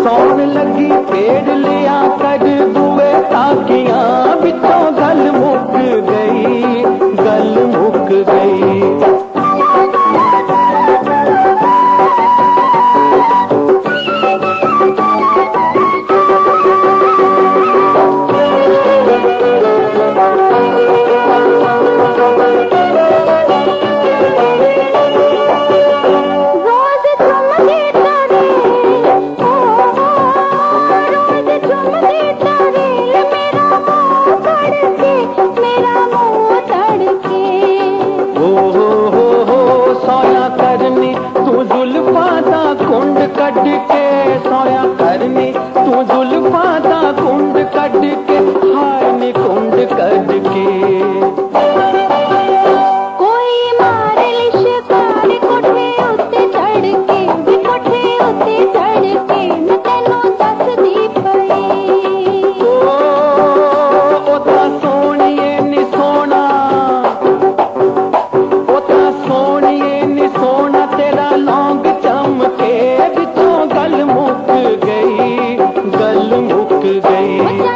सौन लगी पेड़ लिया कर दुए ताकियां बिचों गल मुक गई, गल मुक गई। कुंड कट के सोया करनी तू जुल्फा दा कुंड कट के हाय नी कुंड कट के कोई मारे लिशकार कोठे उत्ते चढ़ के भी कोठे उत्ते चढ़ के मैं तेनों दस दी पई। ओ ता सोनिए नी सोना, ओ ता सोनिए नी सोना तेरा लौंग चमके बिचों गल मुक गई, गल मुक गई।